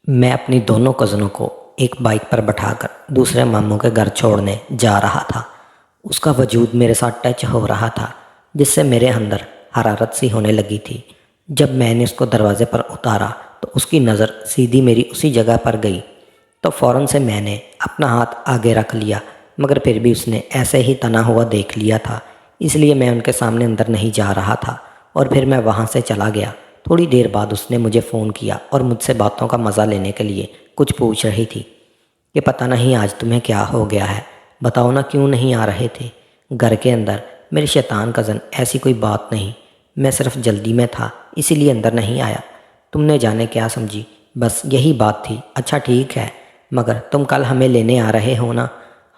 मैं अपनी दोनों कज़नों को एक बाइक पर बैठाकर दूसरे मामू के घर छोड़ने जा रहा था। उसका वजूद मेरे साथ टच हो रहा था, जिससे मेरे अंदर हरारत सी होने लगी थी। जब मैंने उसको दरवाजे पर उतारा तो उसकी नज़र सीधी मेरी उसी जगह पर गई, तो फ़ौरन से मैंने अपना हाथ आगे रख लिया, मगर फिर भी उसने ऐसे ही तना हुआ देख लिया था, इसलिए मैं उनके सामने अंदर नहीं जा रहा था और फिर मैं वहाँ से चला गया। थोड़ी देर बाद उसने मुझे फ़ोन किया और मुझसे बातों का मज़ा लेने के लिए कुछ पूछ रही थी कि पता नहीं आज तुम्हें क्या हो गया है, बताओ ना क्यों नहीं आ रहे थे घर के अंदर। मेरी शैतान कज़न, ऐसी कोई बात नहीं, मैं सिर्फ जल्दी में था इसीलिए अंदर नहीं आया। तुमने जाने क्या समझी, बस यही बात थी। अच्छा ठीक है, मगर तुम कल हमें लेने आ रहे हो ना?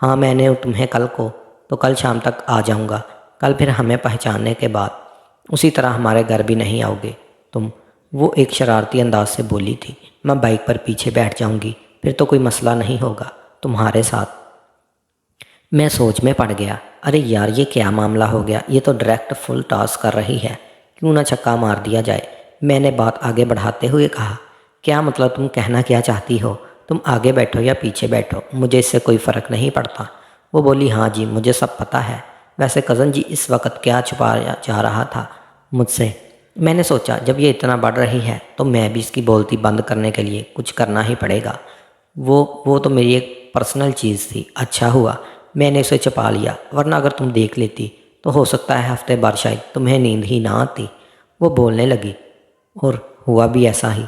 हाँ, मैंने तुम्हें कल को, तो कल शाम तक आ जाऊँगा। कल फिर हमें पहचानने के बाद उसी तरह हमारे घर भी नहीं आओगे तुम? वो एक शरारती अंदाज से बोली थी। मैं बाइक पर पीछे बैठ जाऊंगी, फिर तो कोई मसला नहीं होगा तुम्हारे साथ। मैं सोच में पड़ गया, अरे यार ये क्या मामला हो गया, ये तो डायरेक्ट फुल टॉस कर रही है, क्यों ना छक्का मार दिया जाए। मैंने बात आगे बढ़ाते हुए कहा, क्या मतलब, तुम कहना क्या चाहती हो? तुम आगे बैठो या पीछे बैठो, मुझे इससे कोई फ़र्क नहीं पड़ता। वो बोली, हाँ जी मुझे सब पता है। वैसे कज़न जी इस वक्त क्या छुपाया जा रहा था मुझसे? मैंने सोचा जब ये इतना बढ़ रही है तो मैं भी इसकी बोलती बंद करने के लिए कुछ करना ही पड़ेगा। वो तो मेरी एक पर्सनल चीज़ थी। अच्छा हुआ मैंने उसे छुपा लिया, वरना अगर तुम देख लेती तो हो सकता है हफ्ते भर शायद तुम्हें नींद ही ना आती। वो बोलने लगी, और हुआ भी ऐसा ही।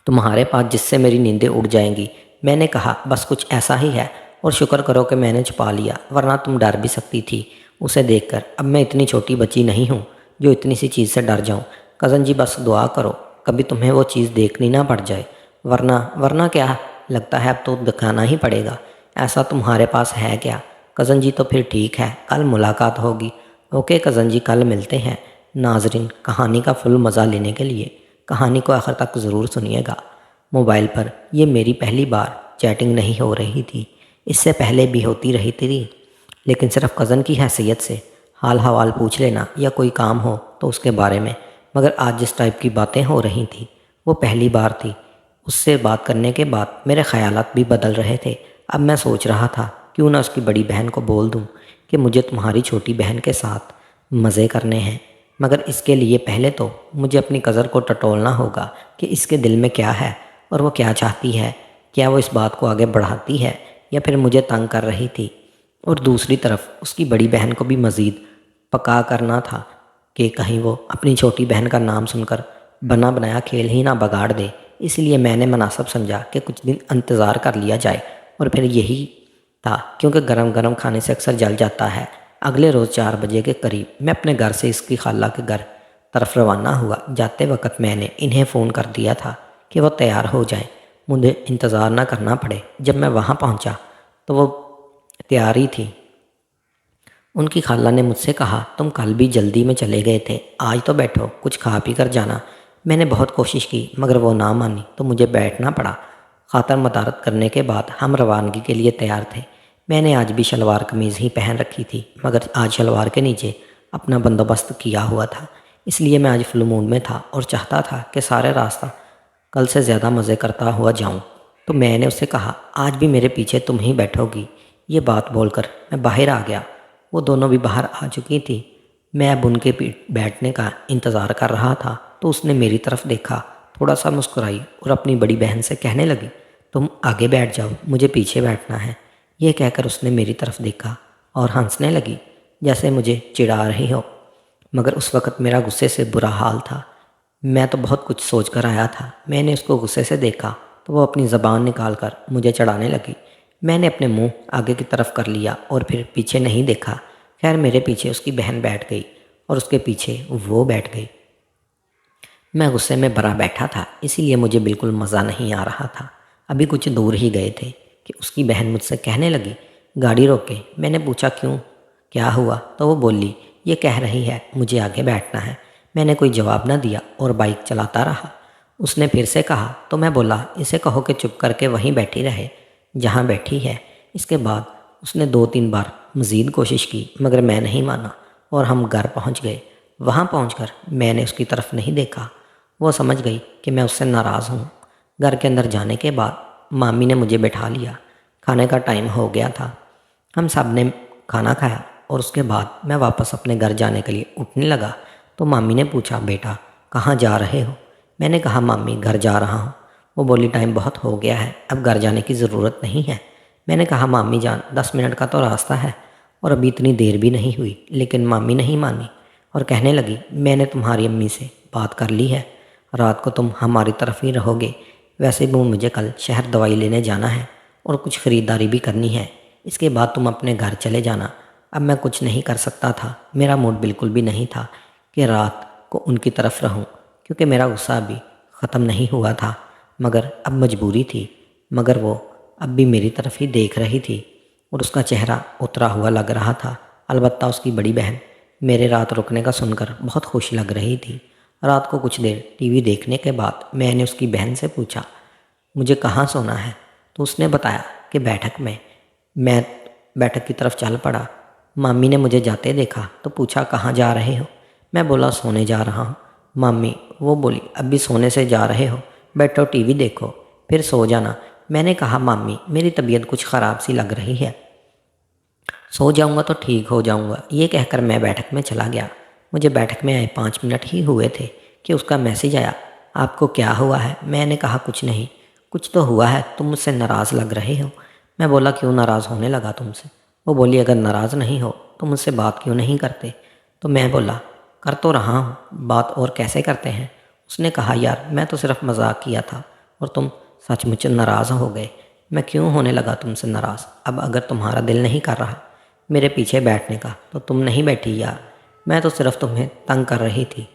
तुम्हारे पास जिससे मेरी नींदें उड़ जाएंगी। मैंने कहा, बस कुछ ऐसा ही है, और शुक्र करो कि मैंने छुपा लिया, वरना तुम डर भी सकती थी उसे देखकर। अब मैं इतनी छोटी बच्ची नहीं हूँ जो इतनी सी चीज़ से डर जाऊँ। कज़न जी बस दुआ करो कभी तुम्हें वो चीज़ देखनी ना पड़ जाए, वरना क्या, लगता है अब तो दिखाना ही पड़ेगा। ऐसा तुम्हारे पास है क्या? कज़न जी तो फिर ठीक है, कल मुलाकात होगी। ओके कज़न जी, कल मिलते हैं। नाजरीन, कहानी का फुल मज़ा लेने के लिए कहानी को आखिर तक ज़रूर सुनिएगा। मोबाइल पर ये मेरी पहली बार चैटिंग नहीं हो रही थी, इससे पहले भी होती रही थी, लेकिन सिर्फ कज़न की हैसियत से हाल हवाल पूछ लेना या कोई काम हो तो उसके बारे में। मगर आज जिस टाइप की बातें हो रही थी वो पहली बार थी। उससे बात करने के बाद मेरे ख़यालात भी बदल रहे थे। अब मैं सोच रहा था क्यों ना उसकी बड़ी बहन को बोल दूं कि मुझे तुम्हारी छोटी बहन के साथ मज़े करने हैं, मगर इसके लिए पहले तो मुझे अपनी कज़न को टटोलना होगा कि इसके दिल में क्या है और वो क्या चाहती है। क्या वो इस बात को आगे बढ़ाती है या फिर मुझे तंग कर रही थी? और दूसरी तरफ उसकी बड़ी बहन को भी मज़ीद पका करना था कि कहीं वो अपनी छोटी बहन का नाम सुनकर बना बनाया खेल ही ना बगाड़ दे। इसलिए मैंने मुनासिब समझा कि कुछ दिन इंतज़ार कर लिया जाए, और फिर यही था, क्योंकि गरम गरम खाने से अक्सर जल जाता है। अगले रोज़ 4 बजे के करीब मैं अपने घर से इसकी खाला के घर तरफ रवाना हुआ। जाते वक्त मैंने इन्हें फ़ोन कर दिया था कि वो तैयार हो जाएं, मुझे इंतज़ार ना करना पड़े। जब मैं वहाँ पहुँचा तो वो तैयार ही थी। उनकी खाला ने मुझसे कहा, तुम कल भी जल्दी में चले गए थे, आज तो बैठो कुछ खा पी कर जाना। मैंने बहुत कोशिश की मगर वो ना मानी तो मुझे बैठना पड़ा। खातर मदारत करने के बाद हम रवानगी के लिए तैयार थे। मैंने आज भी शलवार कमीज़ ही पहन रखी थी, मगर आज शलवार के नीचे अपना बंदोबस्त किया हुआ था, इसलिए मैं आज फुल मूड में था और चाहता था कि सारे रास्ता कल से ज़्यादा मज़े करता हुआ जाऊं। तो मैंने उससे कहा, आज भी मेरे पीछे तुम ही बैठोगी? ये बात बोलकर मैं बाहर आ गया। वो दोनों भी बाहर आ चुकी थी। मैं अब उनके बैठने का इंतज़ार कर रहा था तो उसने मेरी तरफ देखा, थोड़ा सा मुस्कुराई और अपनी बड़ी बहन से कहने लगी, तुम आगे बैठ जाओ, मुझे पीछे बैठना है। यह कहकर उसने मेरी तरफ देखा और हंसने लगी जैसे मुझे चिढ़ा रही हो, मगर उस वक़्त मेरा गुस्से से बुरा हाल था। मैं तो बहुत कुछ सोच कर आया था। मैंने उसको गुस्से से देखा तो वो अपनी ज़बान निकाल कर मुझे चढ़ाने लगी। मैंने अपने मुंह आगे की तरफ कर लिया और फिर पीछे नहीं देखा। खैर मेरे पीछे उसकी बहन बैठ गई और उसके पीछे वो बैठ गई। मैं गुस्से में भरा बैठा था, इसीलिए मुझे बिल्कुल मज़ा नहीं आ रहा था। अभी कुछ दूर ही गए थे कि उसकी बहन मुझसे कहने लगी, गाड़ी रोके। मैंने पूछा क्यों, क्या हुआ? तो वो बोली, ये कह रही है मुझे आगे बैठना है। मैंने कोई जवाब न दिया और बाइक चलाता रहा। उसने फिर से कहा तो मैं बोला, इसे कहो कि चुप करके वहीं बैठी रहे जहाँ बैठी है। इसके बाद उसने 2-3 बार मज़ीद कोशिश की, मगर मैं नहीं माना और हम घर पहुँच गए। वहाँ पहुँचकर मैंने उसकी तरफ नहीं देखा। वो समझ गई कि मैं उससे नाराज़ हूँ। घर के अंदर जाने के बाद मामी ने मुझे बैठा लिया। खाने का टाइम हो गया था। हम सब ने खाना खाया और उसके बाद मैं वापस अपने घर जाने के लिए उठने लगा तो मामी ने पूछा, बेटा कहाँ जा रहे हो? मैंने कहा, मामी घर जा रहा हूँ। वो बोली, टाइम बहुत हो गया है, अब घर जाने की ज़रूरत नहीं है। मैंने कहा, मामी जान 10 मिनट का तो रास्ता है और अभी इतनी देर भी नहीं हुई। लेकिन मामी नहीं मानी और कहने लगी, मैंने तुम्हारी अम्मी से बात कर ली है, रात को तुम हमारी तरफ ही रहोगे। वैसे भी मुझे कल शहर दवाई लेने जाना है और कुछ ख़रीदारी भी करनी है। इसके बाद तुम अपने घर चले जाना। अब मैं कुछ नहीं कर सकता था। मेरा मूड बिल्कुल भी नहीं था कि रात को उनकी तरफ रहूं, क्योंकि मेरा गुस्सा अभी ख़त्म नहीं हुआ था। मगर अब मजबूरी थी। मगर वो अब भी मेरी तरफ ही देख रही थी और उसका चेहरा उतरा हुआ लग रहा था। अलबत्ता उसकी बड़ी बहन मेरे रात रुकने का सुनकर बहुत खुश लग रही थी। रात को कुछ देर टीवी देखने के बाद मैंने उसकी बहन से पूछा, मुझे कहाँ सोना है? तो उसने बताया कि बैठक में। मैं बैठक की तरफ चल पड़ा। मामी ने मुझे जाते देखा तो पूछा, कहाँ जा रहे हो? मैं बोला, सोने जा रहा हूँ। मामी वो बोली, अभी सोने से जा रहे हो? बैठो टीवी देखो फिर सो जाना। मैंने कहा, मामी मेरी तबीयत कुछ ख़राब सी लग रही है, सो जाऊंगा तो ठीक हो जाऊंगा। ये कहकर मैं बैठक में चला गया। मुझे बैठक में आए 5 मिनट ही हुए थे कि उसका मैसेज आया, आपको क्या हुआ है? मैंने कहा, कुछ नहीं। कुछ तो हुआ है, तुम मुझसे नाराज़ लग रहे हो। मैं बोला, क्यों नाराज़ होने लगा तुमसे? वो बोली, अगर नाराज़ नहीं हो तो मुझसे बात क्यों नहीं करते? तो मैं बोला, कर तो रहा हूँ, बात और कैसे करते हैं? उसने कहा, यार मैं तो सिर्फ मजाक किया था और तुम सचमुच नाराज़ हो गए। मैं क्यों होने लगा तुमसे नाराज़? अब अगर तुम्हारा दिल नहीं कर रहा मेरे पीछे बैठने का तो तुम नहीं बैठी यार। मैं तो सिर्फ तुम्हें तंग कर रही थी।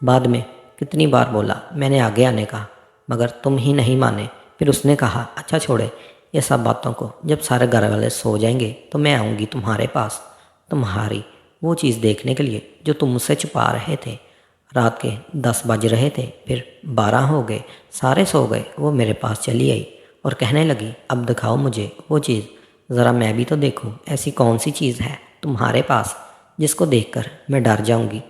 बाद में कितनी बार बोला मैंने आगे आने का, मगर तुम ही नहीं माने। फिर उसने कहा, अच्छा छोड़े ये सब बातों को, जब सारे घर वाले सो जाएंगे तो मैं आऊँगी तुम्हारे पास, तुम्हारी वो चीज़ देखने के लिए जो तुम मुझसे छुपा रहे थे। रात के 10 बज रहे थे, फिर 12 हो गए, सारे सो गए। वो मेरे पास चली आई और कहने लगी, अब दिखाओ मुझे वो चीज़, ज़रा मैं भी तो देखूं ऐसी कौन सी चीज़ है तुम्हारे पास जिसको देखकर मैं डर जाऊंगी।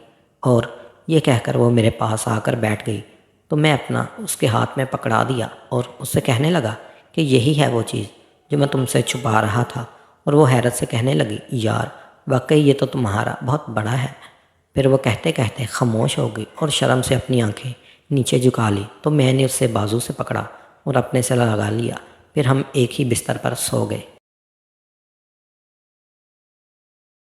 और ये कहकर वो मेरे पास आकर बैठ गई तो मैं अपना उसके हाथ में पकड़ा दिया और उससे कहने लगा कि यही है वो चीज़ जो मैं तुमसे छुपा रहा था। और वो हैरत से कहने लगी, यार वाकई ये तो तुम्हारा बहुत बड़ा है। फिर वो कहते कहते खामोश हो गई और शर्म से अपनी आंखें नीचे झुका ली। तो मैंने उससे बाजू से पकड़ा और अपने से लगा लिया। फिर हम एक ही बिस्तर पर सो गए।